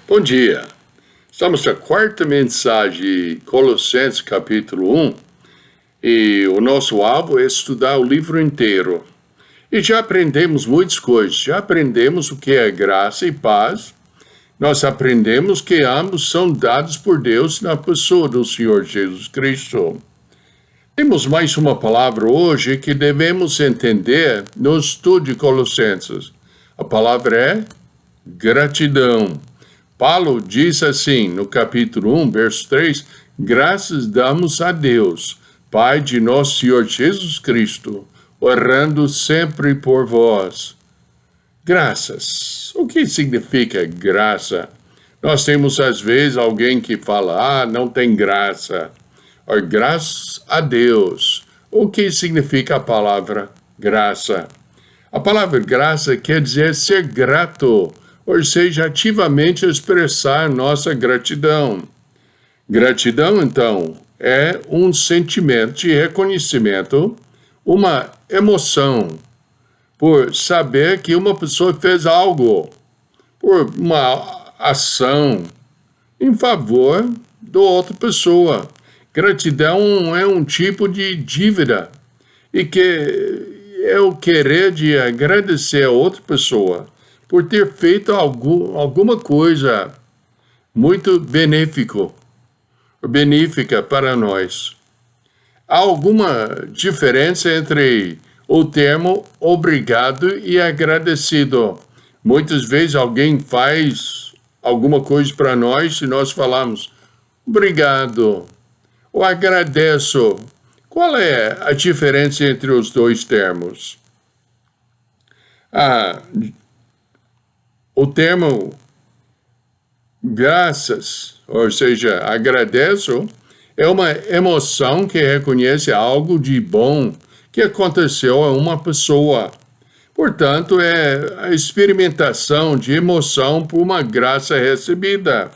Bom dia. Estamos na quarta mensagem de Colossenses capítulo 1 e o nosso alvo é estudar o livro inteiro. E já aprendemos muitas coisas. Já aprendemos o que é graça e paz. Nós aprendemos que ambos são dados por Deus na pessoa do Senhor Jesus Cristo. Temos mais uma palavra hoje que devemos entender no estudo de Colossenses. A palavra é gratidão. Paulo diz assim, no capítulo 1, verso 3, graças damos a Deus, Pai de nosso Senhor Jesus Cristo, orando sempre por vós. Graças. O que significa graça? Nós temos, às vezes, alguém que fala, não tem graça. Or, graças a Deus. O que significa a palavra graça? A palavra graça quer dizer ser grato, ou seja, ativamente expressar nossa gratidão. Gratidão, então, é um sentimento de reconhecimento, uma emoção, por saber que uma pessoa fez algo, por uma ação em favor da outra pessoa. Gratidão é um tipo de dívida, e que é o querer de agradecer a outra pessoa por ter feito alguma coisa muito benéfica para nós. Há alguma diferença entre o termo obrigado e agradecido? Muitas vezes alguém faz alguma coisa para nós e nós falamos obrigado ou agradeço. Qual é a diferença entre os dois termos? O termo graças, ou seja, agradeço, é uma emoção que reconhece algo de bom que aconteceu a uma pessoa. Portanto, é a experimentação de emoção por uma graça recebida.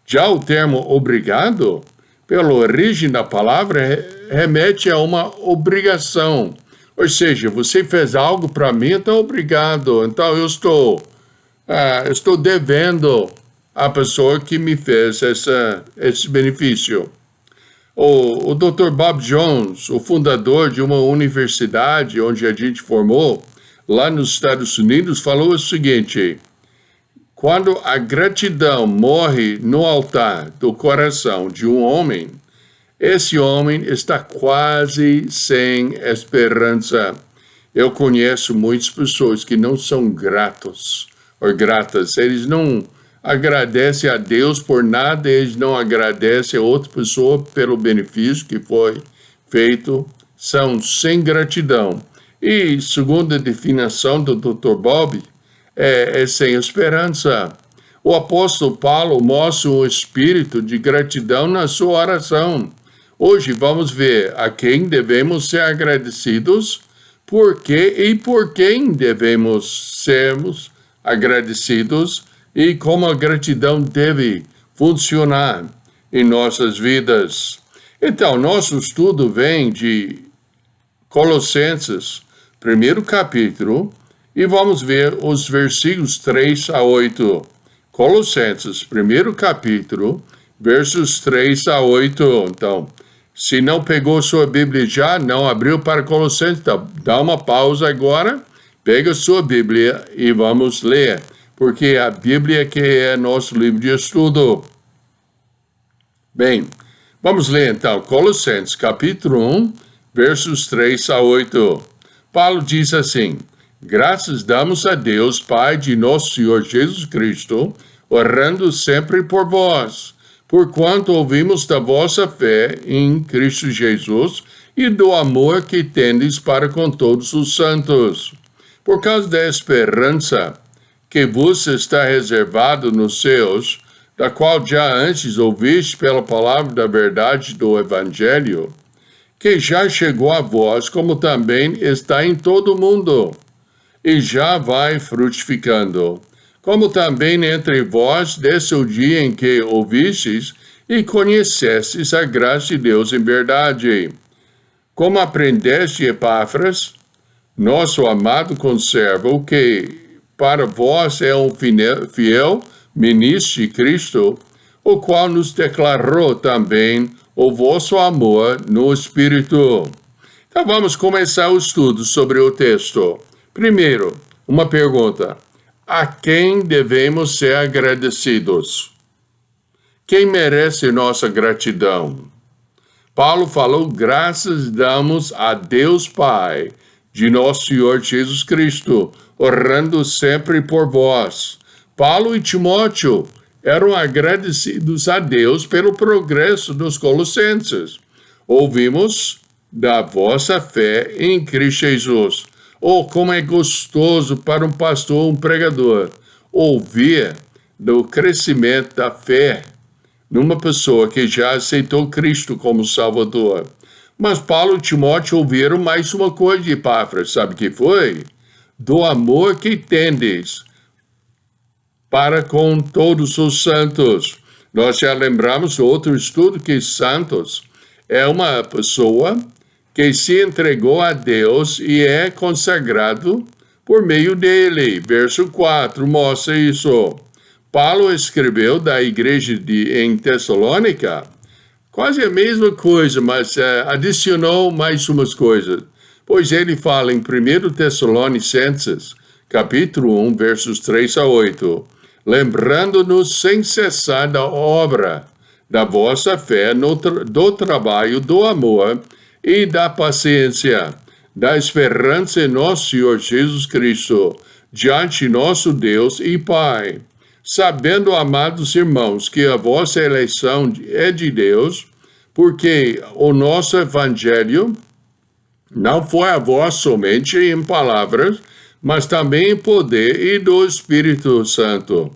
Já o termo obrigado, pela origem da palavra, remete a uma obrigação. Ou seja, você fez algo para mim, então obrigado. Então eu estou devendo à pessoa que me fez esse benefício. O Dr. Bob Jones, o fundador de uma universidade onde a gente formou, lá nos Estados Unidos, falou o seguinte: quando a gratidão morre no altar do coração de um homem, esse homem está quase sem esperança. Eu conheço muitas pessoas que não são gratos ou gratas. Eles não agradecem a Deus por nada, eles não agradecem a outra pessoa pelo benefício que foi feito, são sem gratidão. E, segundo a definição do Dr. Bob, é sem esperança. O apóstolo Paulo mostra um espírito de gratidão na sua oração. Hoje vamos ver a quem devemos ser agradecidos, por quê e por quem devemos sermos agradecidos e como a gratidão deve funcionar em nossas vidas. Então, nosso estudo vem de Colossenses, primeiro capítulo, e vamos ver os versículos 3 a 8. Colossenses, primeiro capítulo, versos 3 a 8. Então, se não pegou sua Bíblia já, não abriu para Colossenses, então dá uma pausa agora, pega sua Bíblia e vamos ler, porque a Bíblia que é nosso livro de estudo. Bem, vamos ler então Colossenses capítulo 1, versos 3 a 8. Paulo diz assim: graças damos a Deus, Pai de nosso Senhor Jesus Cristo, orando sempre por vós, porquanto ouvimos da vossa fé em Cristo Jesus e do amor que tendes para com todos os santos, por causa da esperança que vos está reservado nos céus, da qual já antes ouviste pela palavra da verdade do Evangelho, que já chegou a vós, como também está em todo o mundo, e já vai frutificando, como também entre vós desde o dia em que ouvistes e conhecestes a graça de Deus em verdade. Como aprendeste, Epáfras, nosso amado conservo, que para vós é um fiel ministro de Cristo, o qual nos declarou também o vosso amor no Espírito. Então vamos começar o estudo sobre o texto. Primeiro, uma pergunta. A quem devemos ser agradecidos? Quem merece nossa gratidão? Paulo falou, graças damos a Deus Pai, de nosso Senhor Jesus Cristo, orando sempre por vós. Paulo e Timóteo eram agradecidos a Deus pelo progresso dos colossenses. Ouvimos da vossa fé em Cristo Jesus. Oh, como é gostoso para um pastor, um pregador, ouvir do crescimento da fé numa pessoa que já aceitou Cristo como Salvador. Mas Paulo e Timóteo ouviram mais uma coisa de Epáfras, sabe o que foi? Do amor que tendes para com todos os santos. Nós já lembramos outro estudo que santos é uma pessoa que se entregou a Deus e é consagrado por meio dele. Verso 4 mostra isso. Paulo escreveu da igreja em Tessalônica quase a mesma coisa, mas adicionou mais umas coisas. Pois ele fala em 1 Tessalonicenses, capítulo 1, versos 3 a 8, lembrando-nos sem cessar da obra, da vossa fé, do trabalho, do amor e da paciência, da esperança em nosso Senhor Jesus Cristo, diante de nosso Deus e Pai. Sabendo, amados irmãos, que a vossa eleição é de Deus, porque o nosso evangelho não foi a vós somente em palavras, mas também em poder e do Espírito Santo.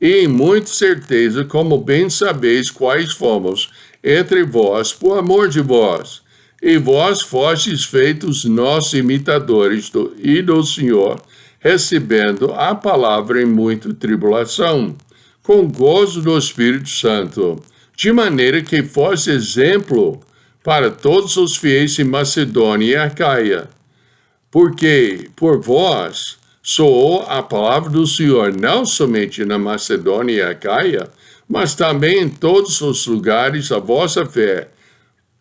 E em muita certeza, como bem sabeis quais fomos entre vós, por amor de vós. E vós fostes feitos nossos imitadores do Senhor, recebendo a palavra em muita tribulação, com gozo do Espírito Santo, de maneira que fosse exemplo para todos os fiéis em Macedônia e Acaia. Porque por vós soou a palavra do Senhor, não somente na Macedônia e Acaia, mas também em todos os lugares a vossa fé,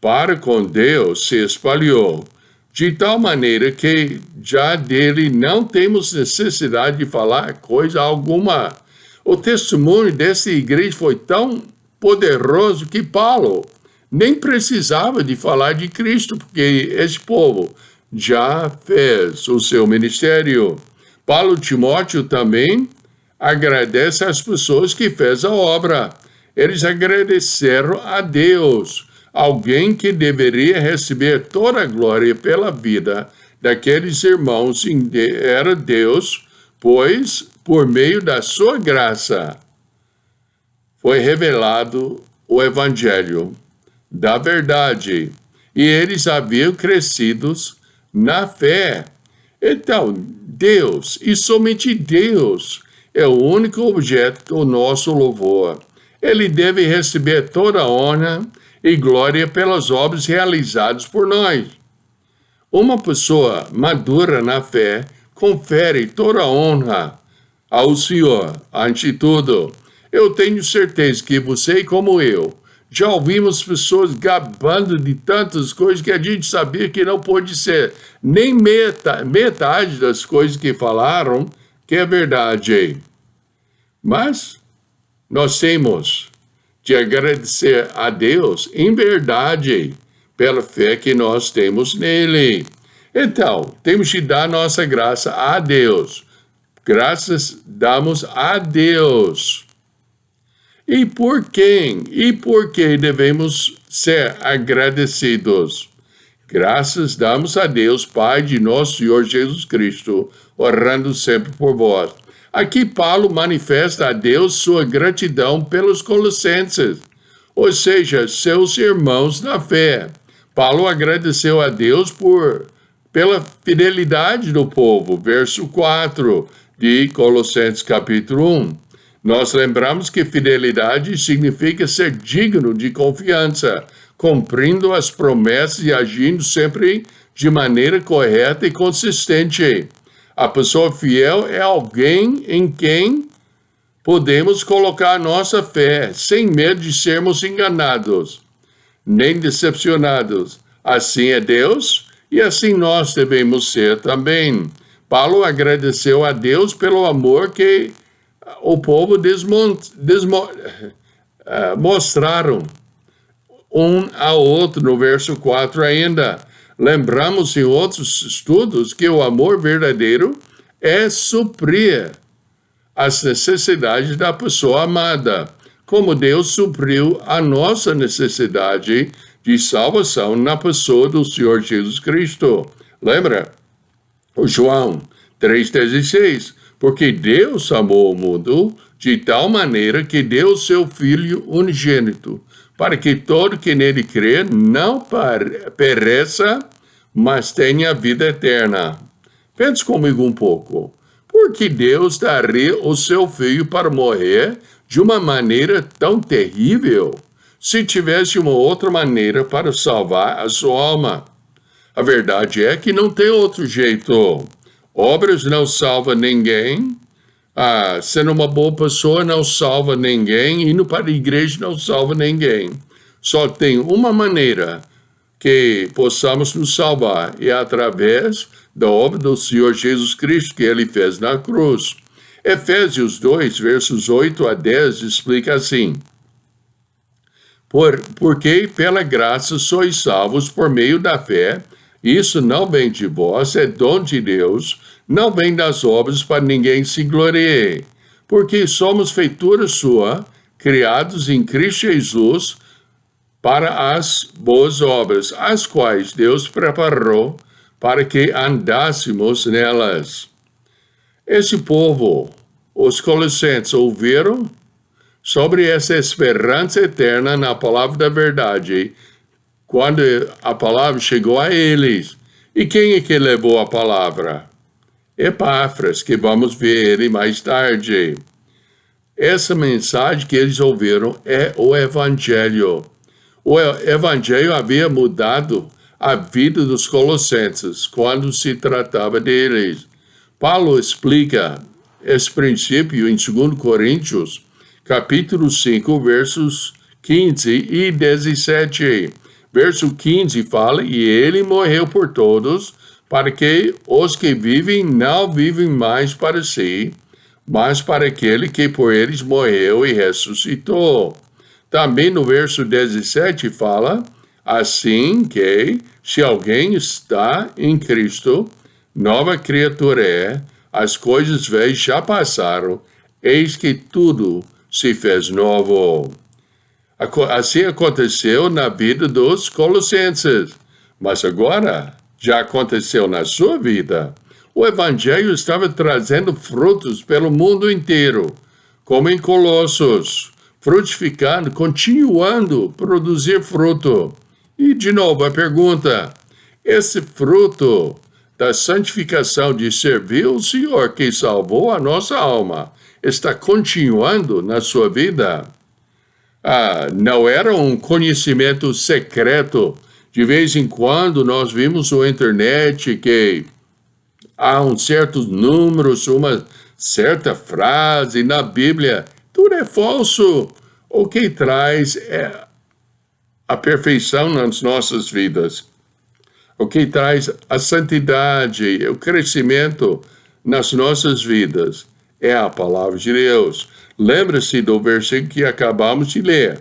para com Deus se espalhou, de tal maneira que já dele não temos necessidade de falar coisa alguma. O testemunho dessa igreja foi tão poderoso que Paulo nem precisava de falar de Cristo, porque esse povo já fez o seu ministério. Paulo e Timóteo também agradece às pessoas que fez a obra. Eles agradeceram a Deus, alguém que deveria receber toda a glória pela vida daqueles irmãos era Deus, pois por meio da sua graça foi revelado o evangelho da verdade, e eles haviam crescido na fé. Então, Deus, e somente Deus, é o único objeto do nosso louvor. Ele deve receber toda a honra e glória pelas obras realizadas por nós. Uma pessoa madura na fé confere toda a honra ao Senhor. Ante tudo, eu tenho certeza que você, como eu, já ouvimos pessoas gabando de tantas coisas que a gente sabia que não pode ser nem metade das coisas que falaram que é verdade. Mas nós temos de agradecer a Deus em verdade pela fé que nós temos nele. Então, temos de dar nossa graça a Deus. Graças damos a Deus. E por quem? E por que devemos ser agradecidos? Graças damos a Deus, Pai de nosso Senhor Jesus Cristo, orando sempre por vós. Aqui Paulo manifesta a Deus sua gratidão pelos colossenses, ou seja, seus irmãos na fé. Paulo agradeceu a Deus pela fidelidade do povo, verso 4 de Colossenses capítulo 1. Nós lembramos que fidelidade significa ser digno de confiança, cumprindo as promessas e agindo sempre de maneira correta e consistente. A pessoa fiel é alguém em quem podemos colocar nossa fé sem medo de sermos enganados, nem decepcionados. Assim é Deus e assim nós devemos ser também. Paulo agradeceu a Deus pelo amor que o povo mostraram um ao outro, no verso 4 ainda. Lembramos em outros estudos que o amor verdadeiro é suprir as necessidades da pessoa amada, como Deus supriu a nossa necessidade de salvação na pessoa do Senhor Jesus Cristo. Lembra? O João 3,16, porque Deus amou o mundo de tal maneira que deu seu Filho unigênito, para que todo que nele crê não pereça, mas tenha vida eterna. Pense comigo um pouco. Por que Deus daria o seu Filho para morrer de uma maneira tão terrível, se tivesse uma outra maneira para salvar a sua alma? A verdade é que não tem outro jeito. Obras não salvam ninguém. Sendo uma boa pessoa não salva ninguém. Indo para a igreja não salva ninguém. Só tem uma maneira que possamos nos salvar. E é através da obra do Senhor Jesus Cristo que Ele fez na cruz. Efésios 2, versos 8 a 10, explica assim: Porque pela graça sois salvos por meio da fé. Isso não vem de vós, é dom de Deus, não vem das obras para ninguém se glorie. Porque somos feitura sua, criados em Cristo Jesus, para as boas obras, as quais Deus preparou para que andássemos nelas. Esse povo, os Colossenses, ouviram sobre essa esperança eterna na palavra da verdade, quando a palavra chegou a eles. E quem é que levou a palavra? Epáfras, que vamos ver ele mais tarde. Essa mensagem que eles ouviram é o Evangelho. O Evangelho havia mudado a vida dos colossenses quando se tratava deles. Paulo explica esse princípio em 2 Coríntios, capítulo 5, versos 15 e 17. Verso 15 fala: E ele morreu por todos, para que os que vivem não vivem mais para si, mas para aquele que por eles morreu e ressuscitou. Também no verso 17 fala: Assim que, se alguém está em Cristo, nova criatura é, as coisas velhas já passaram, eis que tudo se fez novo. Assim aconteceu na vida dos colossenses, mas agora já aconteceu na sua vida. O Evangelho estava trazendo frutos pelo mundo inteiro, como em Colossos, frutificando, continuando a produzir fruto. E, de novo, a pergunta: esse fruto da santificação de servir o Senhor que salvou a nossa alma está continuando na sua vida? Não era um conhecimento secreto. De vez em quando nós vimos na internet que há um certo número, uma certa frase na Bíblia. Tudo é falso. O que traz é a perfeição nas nossas vidas. O que traz a santidade, o crescimento nas nossas vidas é a palavra de Deus. Lembre-se do versículo que acabamos de ler,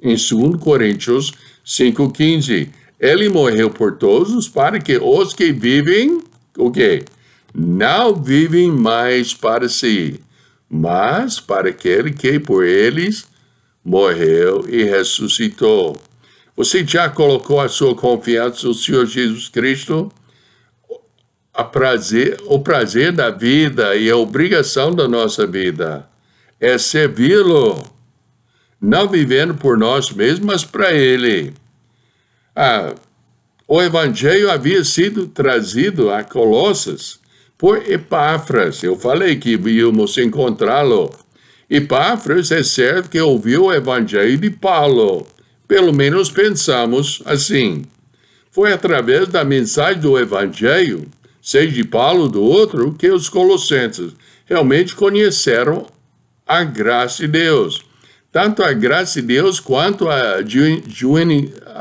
em 2 Coríntios 5,15. Ele morreu por todos para que os que vivem, o quê? Não vivem mais para si, mas para aquele que por eles morreu e ressuscitou. Você já colocou a sua confiança no Senhor Jesus Cristo? O prazer da vida e a obrigação da nossa vida é servi-lo, não vivendo por nós mesmos, mas para Ele. O Evangelho havia sido trazido a Colossos por Epáfras. Eu falei que íamos encontrá-lo. Epáfras é certo que ouviu o Evangelho de Paulo. Pelo menos pensamos assim. Foi através da mensagem do Evangelho, seja de Paulo ou do outro, que os colossenses realmente conheceram a graça de Deus. Tanto a graça de Deus quanto a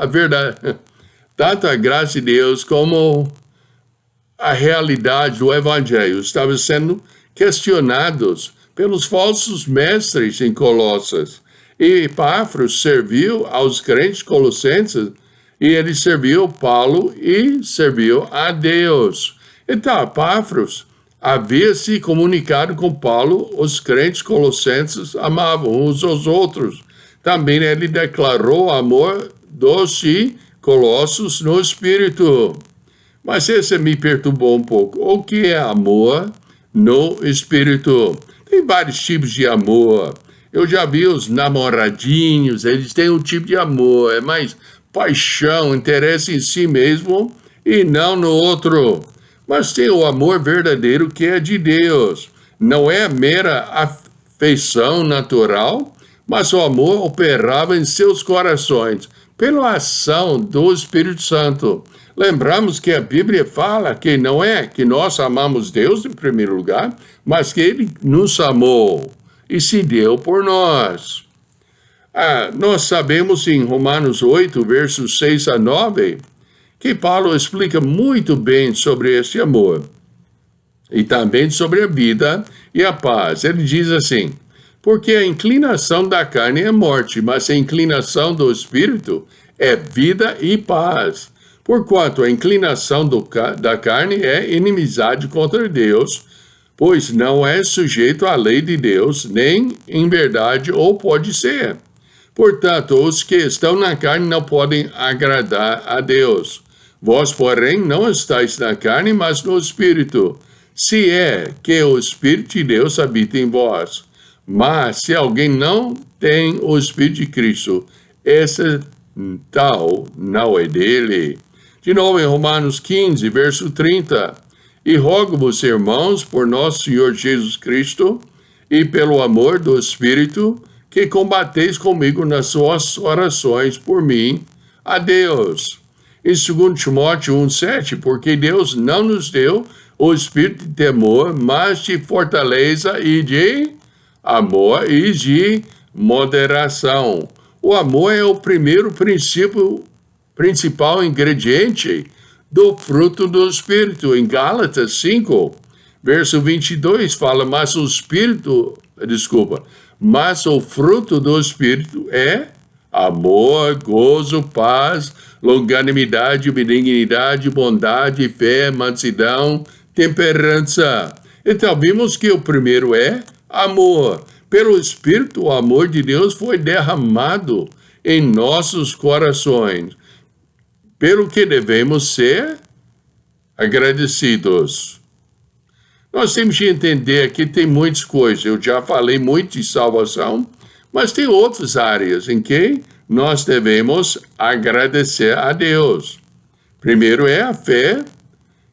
verdade. Tanto a graça de Deus como a realidade do Evangelho estavam sendo questionados pelos falsos mestres em Colossas. E Epáfras serviu aos crentes colossenses, e ele serviu Paulo e serviu a Deus. Então, Epáfras havia se comunicado com Paulo, os crentes colossenses amavam uns aos outros. Também ele declarou amor dos Colossos no Espírito. Mas esse me perturbou um pouco. O que é amor no Espírito? Tem vários tipos de amor. Eu já vi os namoradinhos, eles têm um tipo de amor, é mais paixão, interesse em si mesmo e não no outro. Mas tem o amor verdadeiro que é de Deus. Não é mera afeição natural, mas o amor operava em seus corações pela ação do Espírito Santo. Lembramos que a Bíblia fala que não é que nós amamos Deus em primeiro lugar, mas que Ele nos amou e se deu por nós. Nós sabemos em Romanos 8, versos 6 a 9, que Paulo explica muito bem sobre esse amor e também sobre a vida e a paz. Ele diz assim: porque a inclinação da carne é morte, mas a inclinação do Espírito é vida e paz. Porquanto a inclinação da carne é inimizade contra Deus, pois não é sujeito à lei de Deus, nem em verdade ou pode ser. Portanto, os que estão na carne não podem agradar a Deus. Vós, porém, não estáis na carne, mas no Espírito, se é que o Espírito de Deus habita em vós. Mas se alguém não tem o Espírito de Cristo, esse tal não é dele. De novo em Romanos 15, verso 30. E rogo-vos, irmãos, por nosso Senhor Jesus Cristo e pelo amor do Espírito, que combateis comigo nas suas orações por mim, a Deus. Em 2 Timóteo 1,7, porque Deus não nos deu o espírito de temor, mas de fortaleza e de amor e de moderação. O amor é o primeiro principal ingrediente do fruto do Espírito. Em Gálatas 5, verso 22, fala, mas o fruto do Espírito é amor, gozo, paz, longanimidade, benignidade, bondade, fé, mansidão, temperança. Então, vimos que o primeiro é amor. Pelo Espírito, o amor de Deus foi derramado em nossos corações, pelo que devemos ser agradecidos. Nós temos que entender que tem muitas coisas. Eu já falei muito de salvação, mas tem outras áreas em que nós devemos agradecer a Deus. Primeiro é a fé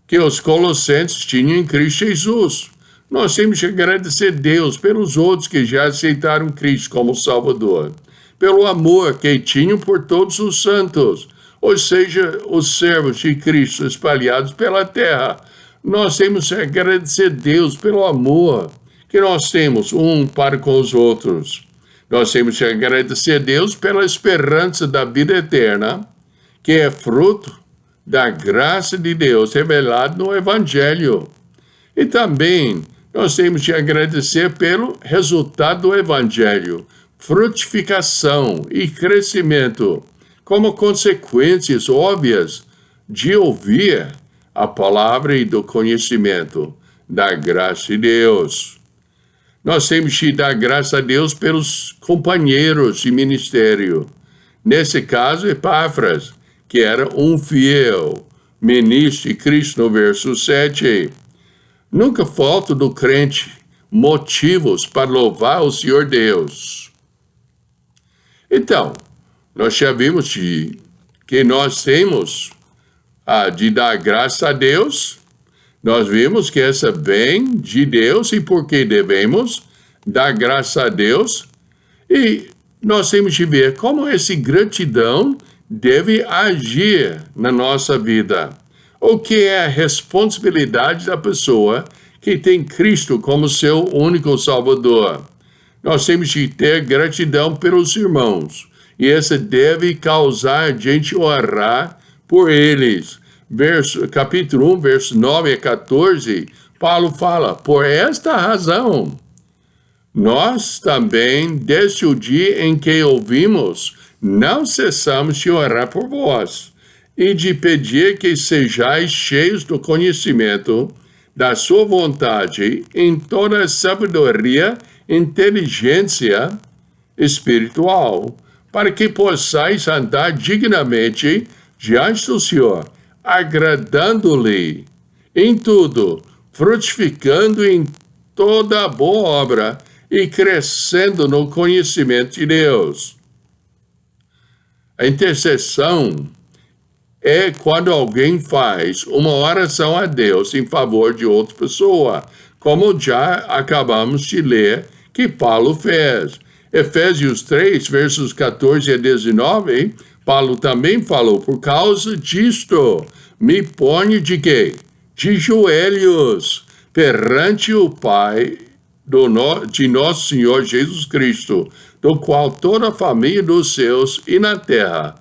que os colossenses tinham em Cristo Jesus. Nós temos que agradecer a Deus pelos outros que já aceitaram Cristo como Salvador, pelo amor que tinham por todos os santos, ou seja, os servos de Cristo espalhados pela terra. Nós temos que agradecer a Deus pelo amor que nós temos um para com os outros. Nós temos que agradecer a Deus pela esperança da vida eterna, que é fruto da graça de Deus revelada no Evangelho. E também nós temos que agradecer pelo resultado do Evangelho, frutificação e crescimento, como consequências óbvias de ouvir a palavra e do conhecimento da graça de Deus. Nós temos que dar graça a Deus pelos companheiros de ministério. Nesse caso, Epáfras, que era um fiel ministro de Cristo, no verso 7. Nunca falta do crente motivos para louvar o Senhor Deus. Então, nós já vimos que nós temos de dar graça a Deus. Nós vimos que essa vem de Deus e porque devemos dar graça a Deus. E nós temos que ver como essa gratidão deve agir na nossa vida. O que é a responsabilidade da pessoa que tem Cristo como seu único Salvador? nós temos que ter gratidão pelos irmãos. E essa deve causar a gente orar por eles. Capítulo 1, verso 9 a 14, Paulo fala, por esta razão, nós também, desde o dia em que ouvimos, não cessamos de orar por vós e de pedir que sejais cheios do conhecimento da sua vontade em toda a sabedoria e inteligência espiritual, para que possais andar dignamente diante do Senhor, agradando-lhe em tudo, frutificando em toda boa obra e crescendo no conhecimento de Deus. A intercessão é quando alguém faz uma oração a Deus em favor de outra pessoa, como já acabamos de ler que Paulo fez. Efésios 3, versos 14 a 19, Paulo também falou, por causa disto, me ponho de quê? De joelhos perante o Pai de nosso Senhor Jesus Cristo, do qual toda a família dos céus e na terra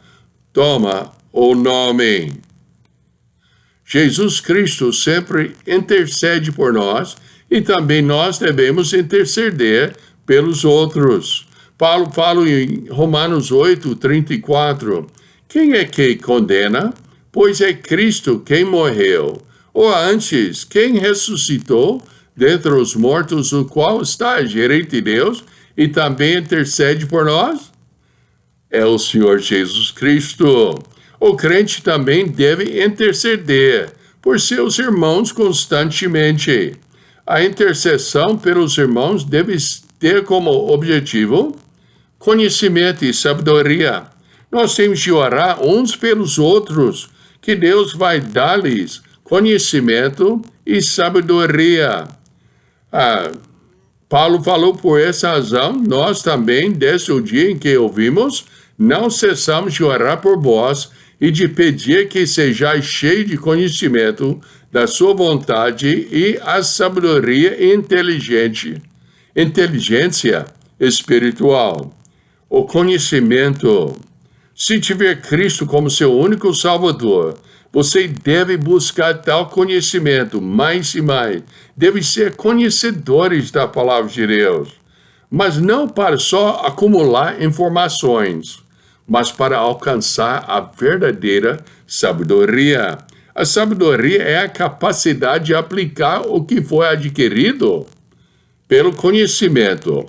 toma o nome. Jesus Cristo sempre intercede por nós e também nós devemos interceder pelos outros. Paulo fala em Romanos 8, 34, quem é que condena? Pois é Cristo quem morreu, ou antes, quem ressuscitou dentre os mortos, o qual está à direita de Deus e também intercede por nós? É o Senhor Jesus Cristo. O crente também deve interceder por seus irmãos constantemente. A intercessão pelos irmãos deve ter como objetivo conhecimento e sabedoria. Nós temos de orar uns pelos outros, que Deus vai dar-lhes conhecimento e sabedoria. Paulo falou, por essa razão, nós também, desde o dia em que ouvimos, não cessamos de orar por vós e de pedir que sejais cheios de conhecimento da sua vontade e a sabedoria e inteligência espiritual. O conhecimento. Se tiver Cristo como seu único Salvador, você deve buscar tal conhecimento mais e mais. Deve ser conhecedores da palavra de Deus. Mas não para só acumular informações, mas para alcançar a verdadeira sabedoria. A sabedoria é a capacidade de aplicar o que foi adquirido pelo conhecimento.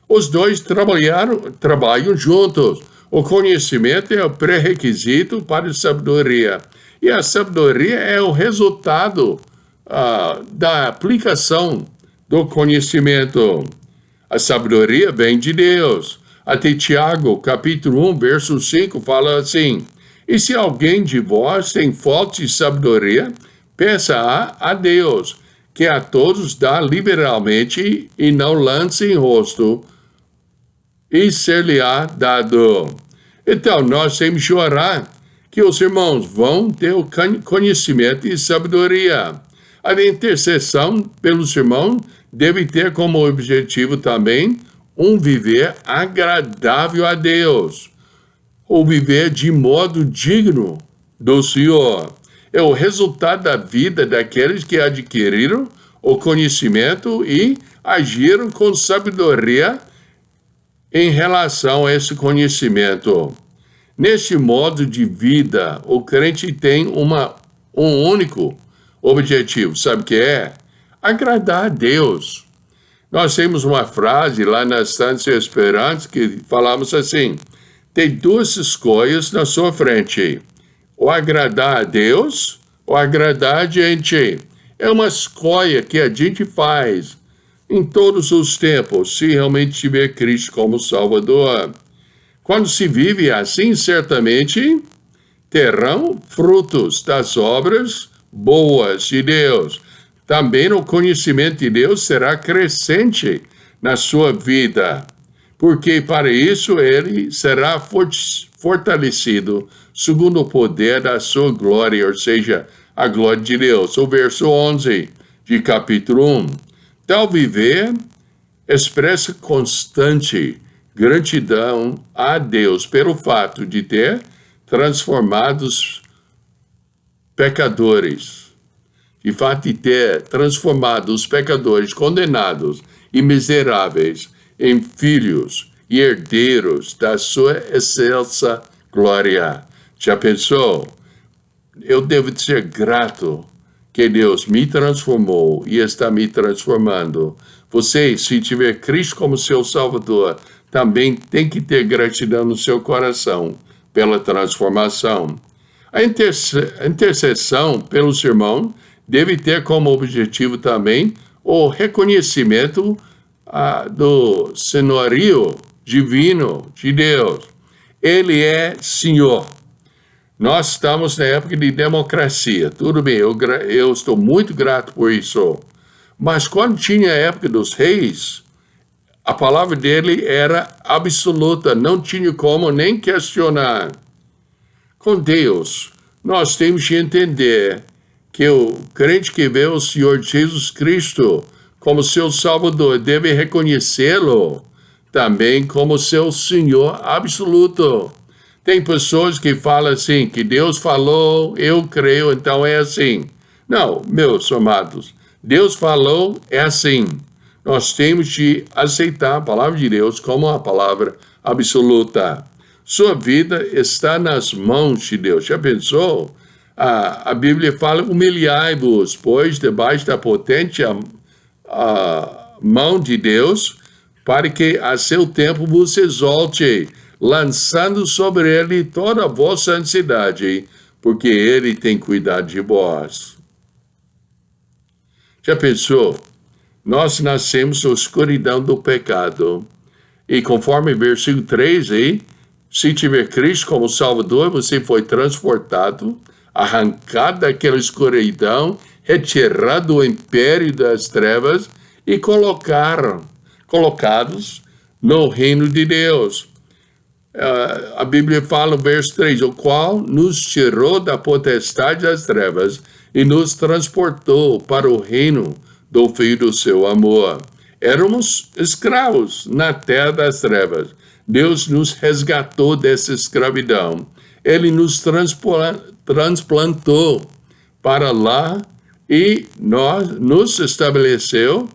Os dois trabalham juntos. O conhecimento é o pré-requisito para a sabedoria. E a sabedoria é o resultado da aplicação do conhecimento. A sabedoria vem de Deus. Até Tiago, capítulo 1, verso 5, fala assim, e se alguém de vós tem falta de sabedoria, peça a Deus, que a todos dá liberalmente e não lance em rosto, e ser-lhe-á dado. Então, nós temos de orar que os irmãos vão ter o conhecimento e sabedoria. A intercessão pelos irmãos deve ter como objetivo também um viver agradável a Deus, ou viver de modo digno do Senhor. É o resultado da vida daqueles que adquiriram o conhecimento e agiram com sabedoria em relação a esse conhecimento. Neste modo de vida, o crente tem um único objetivo, sabe o que é? Agradar a Deus. Nós temos uma frase lá na Estância Esperança que falamos assim, tem duas escolhas na sua frente, ou agradar a Deus, ou agradar a gente. É uma escolha que a gente faz em todos os tempos, se realmente tiver Cristo como Salvador. Quando se vive assim, certamente terão frutos das obras boas de Deus. Também o conhecimento de Deus será crescente na sua vida, porque para isso ele será fortalecido segundo o poder da sua glória, ou seja, a glória de Deus. O verso 11 de capítulo 1. Tal viver expressa constante gratidão a Deus pelo fato de ter transformado os pecadores, de fato de ter transformado os pecadores condenados e miseráveis em filhos e herdeiros da sua excelsa glória. Já pensou? Eu devo ser grato que Deus me transformou e está me transformando. Você, se tiver Cristo como seu Salvador, também tem que ter gratidão no seu coração pela transformação. A intercessão pelo irmãos deve ter como objetivo também o reconhecimento do senhorio divino de Deus. Ele é Senhor. Nós estamos na época de democracia. Tudo bem, eu estou muito grato por isso. Mas quando tinha a época dos reis, a palavra dele era absoluta, não tinha como nem questionar. Com Deus, nós temos de entender que o crente que vê o Senhor Jesus Cristo como seu Salvador deve reconhecê-lo também como seu Senhor absoluto. Tem pessoas que falam assim, que Deus falou, eu creio, então é assim. Não, meus amados, Deus falou, é assim. Nós temos de aceitar a palavra de Deus como a palavra absoluta. Sua vida está nas mãos de Deus. Já pensou? A Bíblia fala, humilhai-vos, pois, debaixo da potente mão de Deus, para que a seu tempo vos exalte, lançando sobre ele toda a vossa ansiedade, porque ele tem cuidado de vós. Já pensou? Nós nascemos na escuridão do pecado. E conforme versículo 3 aí, se tiver Cristo como Salvador, você foi transportado, arrancado daquela escuridão, retirado do império das trevas e colocados no reino de Deus. A Bíblia fala no verso 3, o qual nos tirou da potestade das trevas e nos transportou para o reino do Filho do seu amor. Éramos escravos na terra das trevas. Deus nos resgatou dessa escravidão. Ele nos transplantou para lá e nos estabeleceu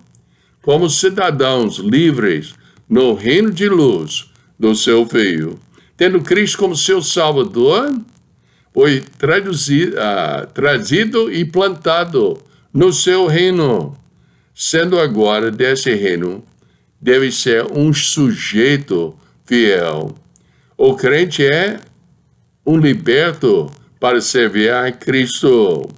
como cidadãos livres no reino de luz do seu Filho. Tendo Cristo como seu Salvador, foi trazido e plantado no seu reino. Sendo agora desse reino, deve ser um sujeito fiel. O crente é um liberto para servir a Cristo.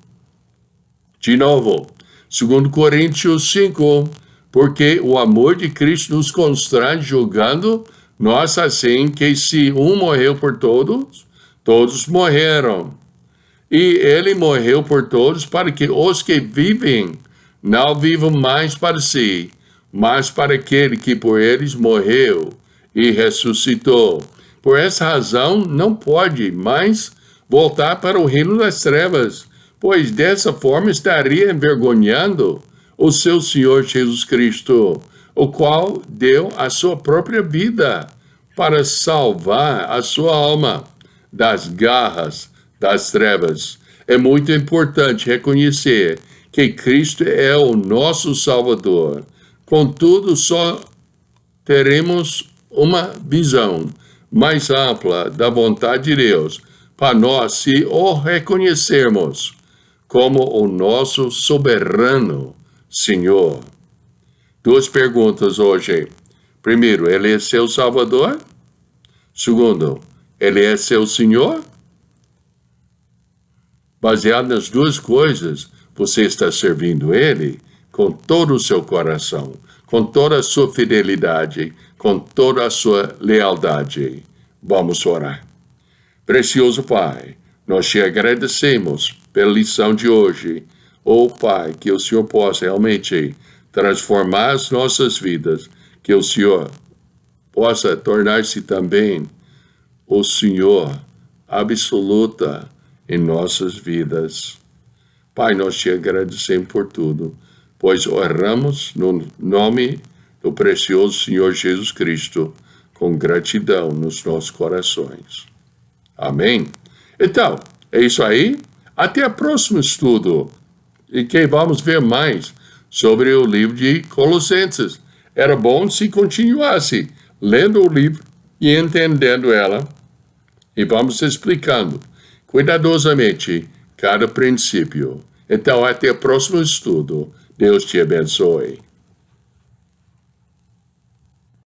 De novo, 2 Coríntios 5, porque o amor de Cristo nos constrange julgando nós assim que se um morreu por todos, todos morreram. E ele morreu por todos para que os que vivem não vivam mais para si, mas para aquele que por eles morreu e ressuscitou. Por essa razão, não pode mais voltar para o reino das trevas, pois dessa forma estaria envergonhando o seu Senhor Jesus Cristo, o qual deu a sua própria vida para salvar a sua alma das garras das trevas. É muito importante reconhecer que Cristo é o nosso Salvador. Contudo, só teremos uma visão mais ampla da vontade de Deus para nós se o reconhecermos como o nosso soberano Senhor. Duas perguntas hoje. Primeiro, Ele é seu Salvador? Segundo, Ele é seu Senhor? Baseado nas duas coisas, você está servindo Ele com todo o seu coração, com toda a sua fidelidade, com toda a sua lealdade. Vamos orar. Precioso Pai, nós te agradecemos pela lição de hoje. Oh Pai, que o Senhor possa realmente transformar as nossas vidas, que o Senhor possa tornar-se também o Senhor absoluta em nossas vidas. Pai, nós te agradecemos por tudo, pois oramos no nome do precioso Senhor Jesus Cristo com gratidão nos nossos corações. Amém? Então, é isso aí. Até o próximo estudo, e que vamos ver mais sobre o livro de Colossenses. Era bom se continuasse lendo o livro e entendendo ela, e vamos explicando cuidadosamente cada princípio. Então, até o próximo estudo. Deus te abençoe.